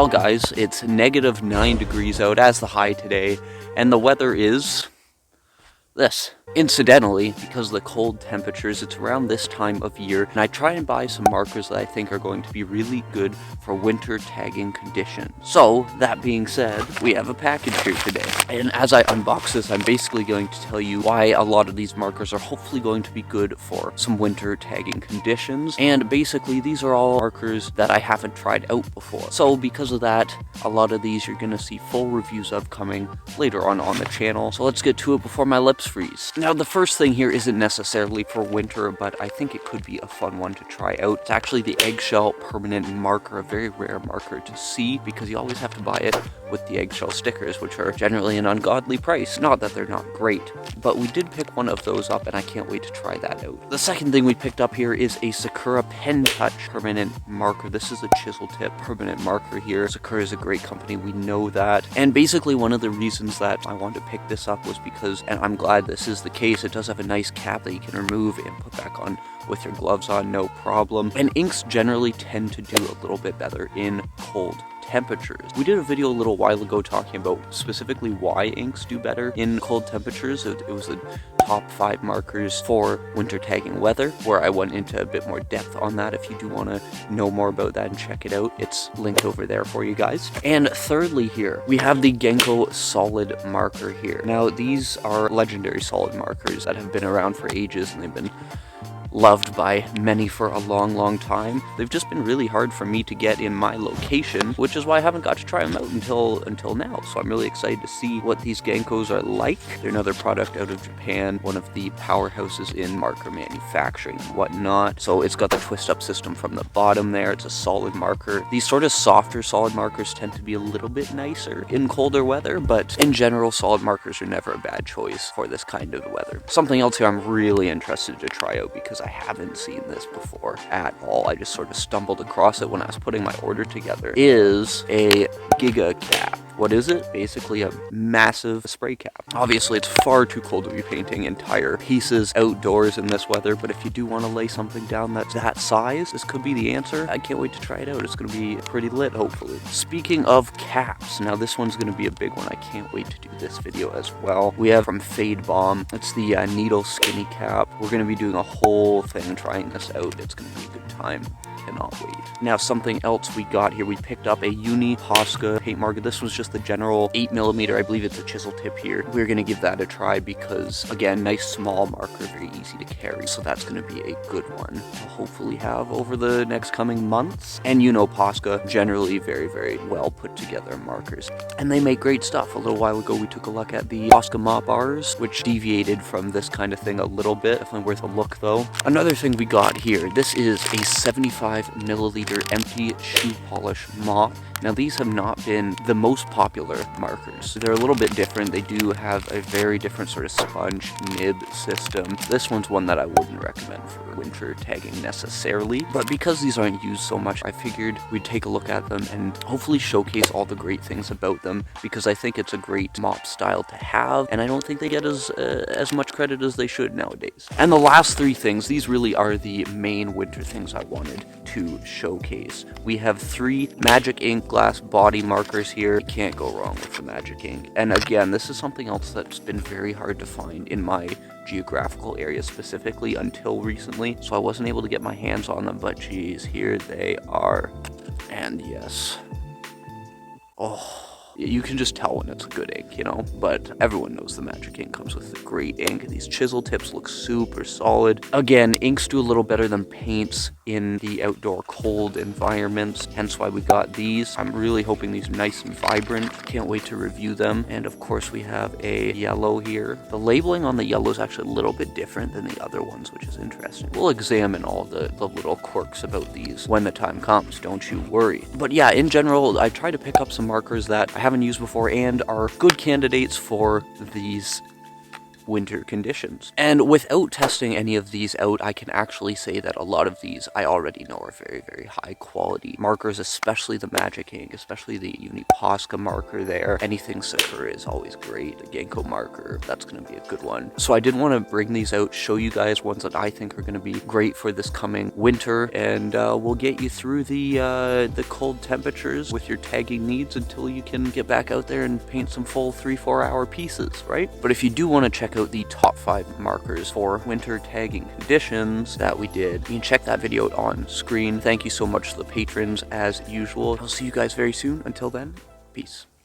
Well guys, it's -9 degrees out as the high today, and the weather is this. Incidentally, because of the cold temperatures, it's around this time of year, and I try and buy some markers that I think are going to be really good for winter tagging conditions. So, that being said, we have a package here today. And as I unbox this, I'm basically going to tell you why a lot of these markers are hopefully going to be good for some winter tagging conditions. And basically, these are all markers that I haven't tried out before. So, because of that, a lot of these you're going to see full reviews of coming later on the channel. So let's get to it before my lips freeze. Now, the first thing here isn't necessarily for winter, but I think it could be a fun one to try out. It's actually the eggshell permanent marker, a very rare marker to see because you always have to buy it with the eggshell stickers, which are generally an ungodly price. Not that they're not great, but we did pick one of those up and I can't wait to try that out. The second thing we picked up here is a Sakura Pen Touch permanent marker. This is a chisel tip permanent marker here. Sakura is a great company, we know that. And basically one of the reasons that I wanted to pick this up was because, and I'm glad this is the case, it does have a nice cap that you can remove and put back on with your gloves on, no problem. And inks generally tend to do a little bit better in cold temperatures. We did a video a little while ago talking about specifically why inks do better in cold temperatures. It was the top 5 markers for winter tagging weather, where I went into a bit more depth on that. If you do want to know more about that and check it out, it's linked over there for you guys. And thirdly here, we have the Genko solid marker here. Now these are legendary solid markers that have been around for ages and they've been loved by many for a long time. They've just been really hard for me to get in my location, which is why I haven't got to try them out until now. So I'm really excited to see what these Genkos are like. They're another product out of Japan, one of the powerhouses in marker manufacturing and whatnot. So it's got the twist up system from the bottom there. It's a solid marker. These sort of softer solid markers tend to be a little bit nicer in colder weather, but in general, solid markers are never a bad choice for this kind of weather. Something else here I'm really interested to try out because I haven't seen this before at all. I just sort of stumbled across it when I was putting my order together, is a Giga cap. What is it? Basically a massive spray cap. Obviously, it's far too cold to be painting entire pieces outdoors in this weather, but if you do want to lay something down that's that size, this could be the answer. I can't wait to try it out. It's going to be pretty lit, hopefully. Speaking of caps, now this one's going to be a big one. I can't wait to do this video as well. We have from Fade Bomb. It's the needle skinny cap. We're going to be doing a whole thing trying this out. It's going to be a good time. Cannot wait. Now, something else we got here, we picked up a Uni POSCA paint marker. This was just the general 8mm, I believe it's a chisel tip here. We're going to give that a try because, again, nice small marker, very easy to carry. So that's going to be a good one to hopefully have over the next coming months. And you know POSCA, generally very well put together markers. And they make great stuff. A little while ago, we took a look at the POSCA mop bars, which deviated from this kind of thing a little bit. Definitely worth a look, though. Another thing we got here, this is a 75 milliliter empty shoe polish mop. Now these have not been the most popular markers. They're a little bit different. They do have a very different sort of sponge nib system. This one's one that I wouldn't recommend for winter tagging necessarily, but because these aren't used so much, I figured we'd take a look at them and hopefully showcase all the great things about them, because I think it's a great mop style to have, and I don't think they get as much credit as they should nowadays. And the last 3 things, these really are the main winter things I wanted to showcase. We have 3 Magic Ink glass body markers here. You can't go wrong with the Magic Ink. And again, this is something else that's been very hard to find in my geographical area specifically until recently, so I wasn't able to get my hands on them, but geez, here they are. And yes, oh, you can just tell when it's a good ink, you know, but everyone knows the Magic Ink comes with a great ink. These chisel tips look super solid. Again, inks do a little better than paints in the outdoor cold environments, hence why we got these. I'm really hoping these are nice and vibrant. Can't wait to review them. And of course we have a yellow here. The labeling on the yellow is actually a little bit different than the other ones, which is interesting. We'll examine all the little quirks about these when the time comes, don't you worry. But yeah, in general, I try to pick up some markers that I haven't used before and are good candidates for these winter conditions. And without testing any of these out, I can actually say that a lot of these I already know are very, very high quality markers, especially the Magic Ink, especially the POSCA marker there. Anything Sakura is always great. The Genko marker, that's going to be a good one. So I did want to bring these out, show you guys ones that I think are going to be great for this coming winter, and we'll get you through the cold temperatures with your tagging needs until you can get back out there and paint some full 3-4 hour pieces, right? But if you do want to check out the top 5 markers for winter tagging conditions that we did, you can check that video out on screen. Thank you so much to the patrons as usual. I'll see you guys very soon. Until then, peace.